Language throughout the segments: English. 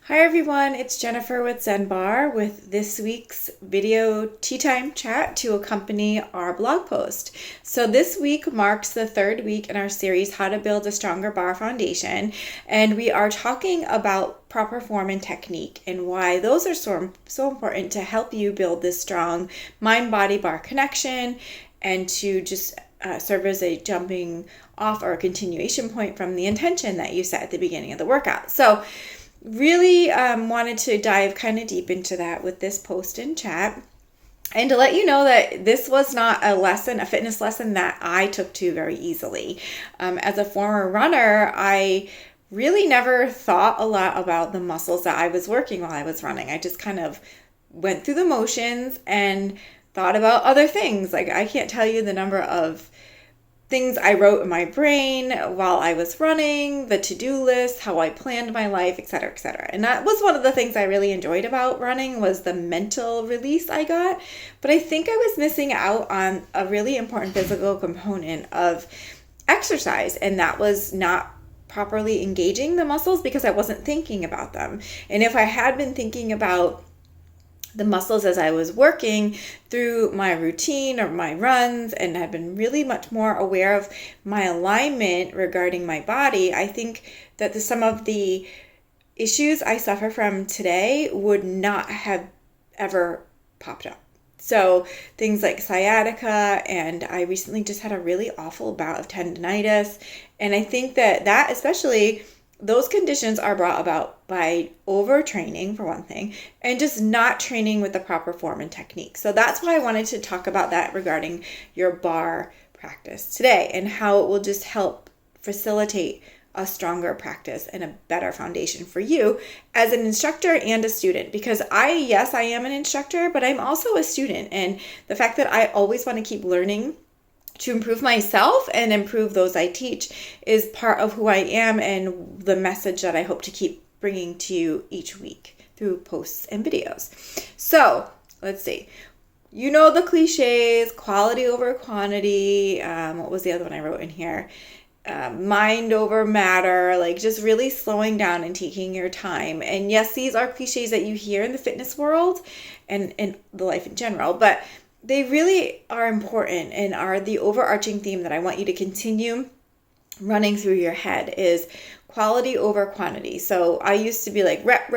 Hi everyone, it's Jennifer with Zen Barre with this week's video tea time chat to accompany our blog post. So this week marks the third week in our series, How to Build a Stronger Barre Foundation, and we are talking about proper form and technique and why those are so important to help you build this strong mind-body-barre connection and to just serve as a jumping off or a continuation point from the intention that you set at the beginning of the workout. So really wanted to dive kind of deep into that with this post and chat, and to let you know that this was not a fitness lesson that I took to very easily. As a former runner, I really never thought a lot about the muscles that I was working while I was running. I just kind of went through the motions and thought about other things. Like, I can't tell you the number of things I wrote in my brain while I was running, the to-do list, how I planned my life, etc., etc. And that was one of the things I really enjoyed about running, was the mental release I got. But I think I was missing out on a really important physical component of exercise, and that was not properly engaging the muscles because I wasn't thinking about them. And if I had been thinking about the muscles as I was working through my routine or my runs and had been really much more aware of my alignment regarding my body, I think that some of the issues I suffer from today would not have ever popped up. So things like sciatica, and I recently just had a really awful bout of tendonitis. And I think that especially those conditions are brought about by overtraining, for one thing, and just not training with the proper form and technique. So that's why I wanted to talk about that regarding your barre practice today, and how it will just help facilitate a stronger practice and a better foundation for you as an instructor and a student. Because I am an instructor, but I'm also a student. And the fact that I always want to keep learning to improve myself and improve those I teach is part of who I am and the message that I hope to keep bringing to you each week through posts and videos. So let's see. You know the cliches: quality over quantity. What was the other one I wrote in here? Mind over matter, like just really slowing down and taking your time. And yes, these are cliches that you hear in the fitness world and in the life in general, but they really are important and are the overarching theme that I want you to continue running through your head, is quality over quantity. So I used to be like rep,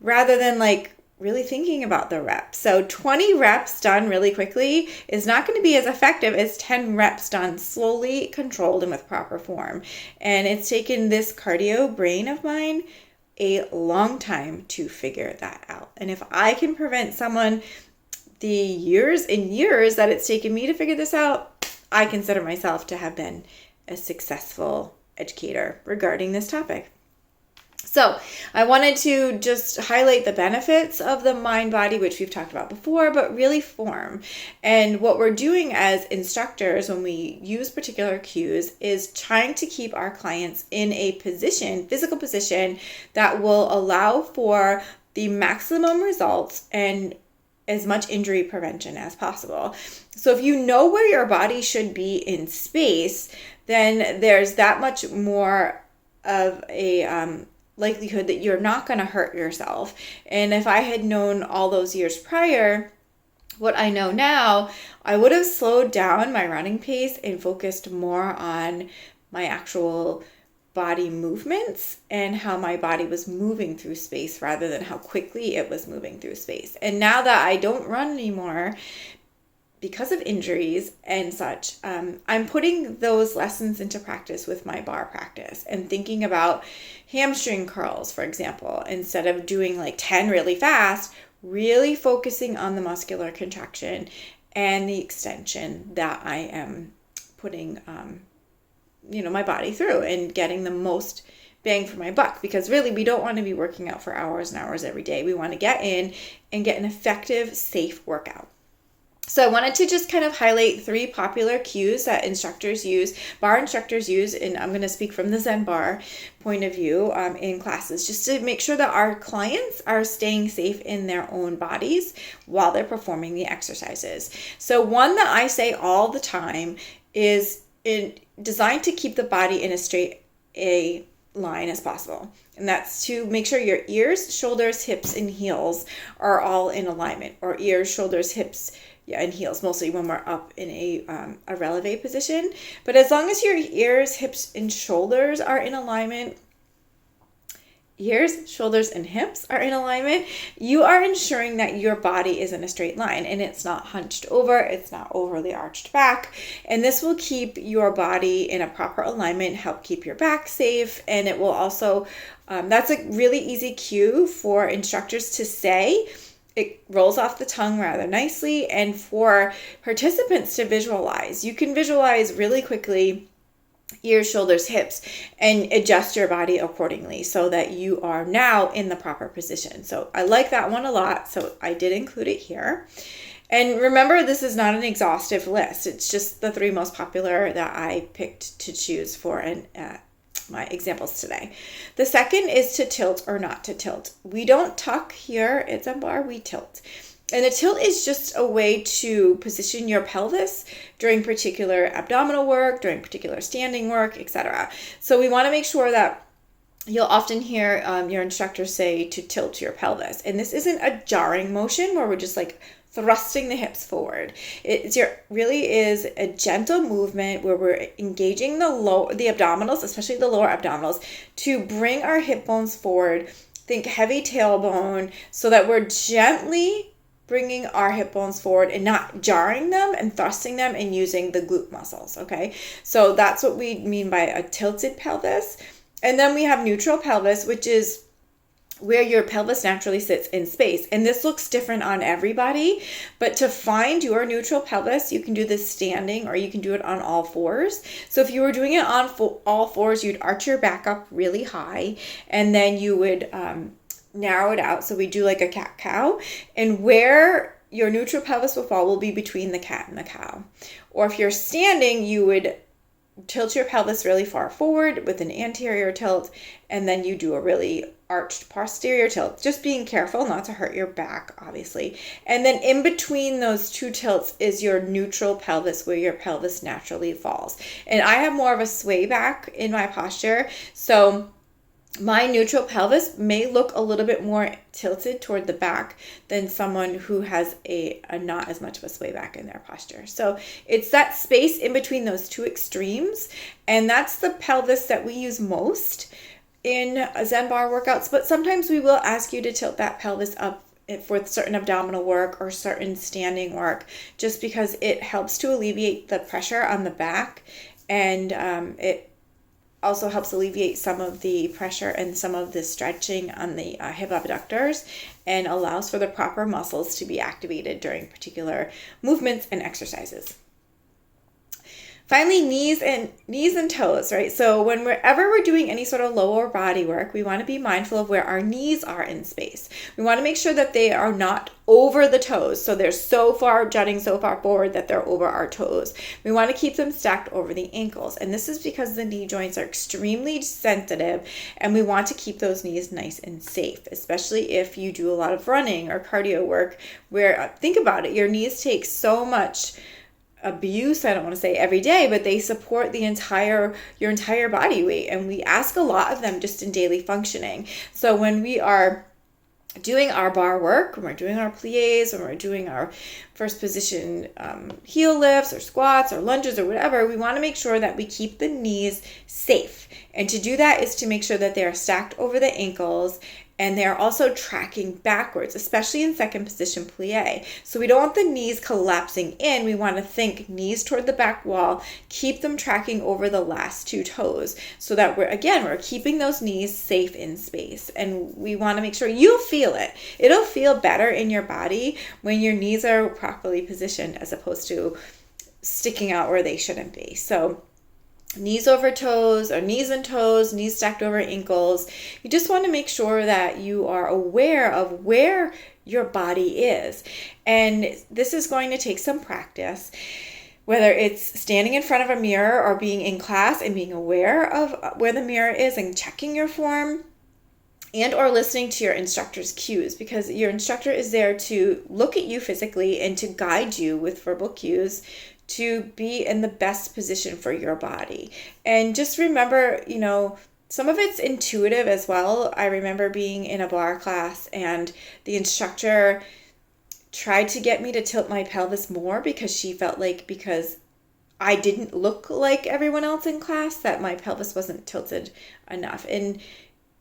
rather than like really thinking about the reps. So 20 reps done really quickly is not going to be as effective as 10 reps done slowly, controlled, and with proper form. And it's taken this cardio brain of mine a long time to figure that out. And if I can prevent someone the years and years that it's taken me to figure this out, I consider myself to have been a successful educator regarding this topic. So I wanted to just highlight the benefits of the mind body, which we've talked about before, but really form. And what we're doing as instructors when we use particular cues is trying to keep our clients in a physical position that will allow for the maximum results and as much injury prevention as possible. So if you know where your body should be in space, then there's that much more of a likelihood that you're not going to hurt yourself. And if I had known all those years prior what I know now, I would have slowed down my running pace and focused more on my actual body movements and how my body was moving through space rather than how quickly it was moving through space. And now that I don't run anymore because of injuries and such, I'm putting those lessons into practice with my barre practice and thinking about hamstring curls, for example. Instead of doing like 10 really fast, really focusing on the muscular contraction and the extension that I am putting my body through and getting the most bang for my buck. Because really, we don't want to be working out for hours and hours every day. We want to get in and get an effective, safe workout. So I wanted to just kind of highlight 3 popular cues that barre instructors use, and I'm going to speak from the Zen Barre point of view in classes, just to make sure that our clients are staying safe in their own bodies while they're performing the exercises. So one that I say all the time is designed to keep the body in a line as possible. And that's to make sure your ears, shoulders, hips, and heels are all in alignment, or ears, shoulders, hips, and heels, mostly when we're up in a releve position. But as long as your ears, hips, and shoulders are in alignment, ears, shoulders, and hips are in alignment, you are ensuring that your body is in a straight line and it's not hunched over, it's not overly arched back. And this will keep your body in a proper alignment, help keep your back safe. And it will also, that's a really easy cue for instructors to say. It rolls off the tongue rather nicely. And for participants to visualize, you can visualize really quickly ears, shoulders, hips, and adjust your body accordingly so that you are now in the proper position. So I like that one a lot, so I did include it here. And remember, this is not an exhaustive list. It's just the 3 most popular that I picked to choose for my examples today. The second is to tilt or not to tilt. We don't tuck here at Zen Barre, we tilt. And a tilt is just a way to position your pelvis during particular abdominal work, during particular standing work, etc. So we want to make sure that you'll often hear your instructor say to tilt your pelvis. And this isn't a jarring motion where we're just like thrusting the hips forward. It really is a gentle movement where we're engaging the abdominals, especially the lower abdominals, to bring our hip bones forward. Think heavy tailbone, so that we're gently bringing our hip bones forward and not jarring them and thrusting them and using the glute muscles, okay? So that's what we mean by a tilted pelvis. And then we have neutral pelvis, which is where your pelvis naturally sits in space. And this looks different on everybody, but to find your neutral pelvis, you can do this standing or you can do it on all fours. So if you were doing it on all fours, you'd arch your back up really high, and then you would narrow it out. So we do like a cat-cow, and where your neutral pelvis will fall will be between the cat and the cow. Or if you're standing, you would tilt your pelvis really far forward with an anterior tilt, and then you do a really arched posterior tilt, just being careful not to hurt your back, obviously. And then in between those 2 tilts is your neutral pelvis, where your pelvis naturally falls. And I have more of a sway back in my posture, so my neutral pelvis may look a little bit more tilted toward the back than someone who has a not as much of a sway back in their posture. So it's that space in between those 2 extremes, and that's the pelvis that we use most in Zen Barre workouts. But sometimes we will ask you to tilt that pelvis up for certain abdominal work or certain standing work, just because it helps to alleviate the pressure on the back, and it also helps alleviate some of the pressure and some of the stretching on the hip abductors, and allows for the proper muscles to be activated during particular movements and exercises. Finally, knees and toes, right? So whenever we're doing any sort of lower body work, we want to be mindful of where our knees are in space. We want to make sure that they are not over the toes. So they're jutting so far forward that they're over our toes. We want to keep them stacked over the ankles. And this is because the knee joints are extremely sensitive, and we want to keep those knees nice and safe, especially if you do a lot of running or cardio work where, think about it, your knees take so much abuse, I don't want to say every day, but they support your entire body weight, and we ask a lot of them just in daily functioning. So when we are doing our bar work, when we're doing our plies, when we're doing our first position heel lifts or squats or lunges or whatever, we want to make sure that we keep the knees safe. And to do that is to make sure that they are stacked over the ankles, and they're also tracking backwards, especially in second position plie. So we don't want the knees collapsing in. We want to think knees toward the back wall, keep them tracking over the last 2 toes, so that we're keeping those knees safe in space. And we want to make sure you feel it. It'll feel better in your body when your knees are properly positioned as opposed to sticking out where they shouldn't be. So knees over toes, or knees and toes, knees stacked over ankles. You just want to make sure that you are aware of where your body is. And this is going to take some practice, whether it's standing in front of a mirror or being in class and being aware of where the mirror is and checking your form, and or listening to your instructor's cues, because your instructor is there to look at you physically and to guide you with verbal cues to be in the best position for your body. And just remember, some of it's intuitive as well. I remember being in a barre class and the instructor tried to get me to tilt my pelvis more because she felt like because I didn't look like everyone else in class that my pelvis wasn't tilted enough. And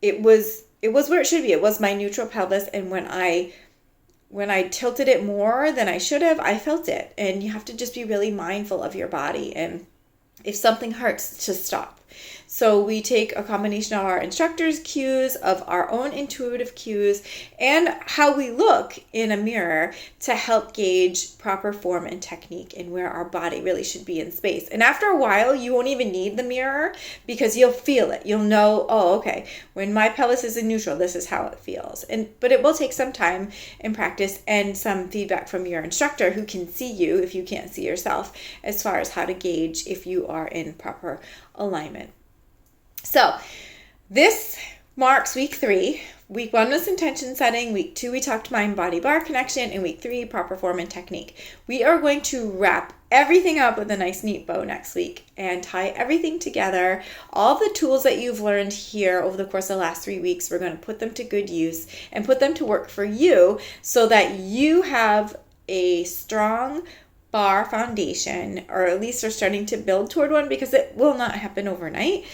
it was where it should be. It was my neutral pelvis, and when I tilted it more than I should have, I felt it. And you have to just be really mindful of your body, and if something hurts, to stop. So we take a combination of our instructor's cues, of our own intuitive cues, and how we look in a mirror to help gauge proper form and technique and where our body really should be in space. And after a while, you won't even need the mirror because you'll feel it. You'll know, oh, okay, when my pelvis is in neutral, this is how it feels. But it will take some time and practice and some feedback from your instructor who can see you if you can't see yourself, as far as how to gauge if you are in proper alignment. So this marks week 3. Week 1 was intention setting. Week 2, we talked mind-body-barre connection. And week 3, proper form and technique. We are going to wrap everything up with a nice neat bow next week and tie everything together. All the tools that you've learned here over the course of the last 3 weeks, we're going to put them to good use and put them to work for you so that you have a strong barre foundation, or at least are starting to build toward one, because it will not happen overnight.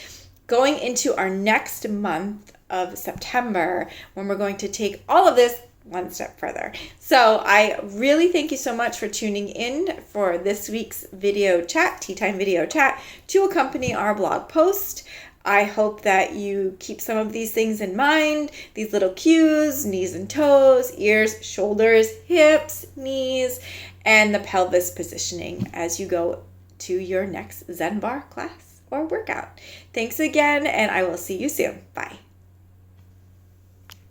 Going into our next month of September, when we're going to take all of this one step further. So I really thank you so much for tuning in for this week's video chat, Tea Time video chat, to accompany our blog post. I hope that you keep some of these things in mind, these little cues, knees and toes, ears, shoulders, hips, knees, and the pelvis positioning as you go to your next Zen Barre class or workout. Thanks again, and I will see you soon. Bye.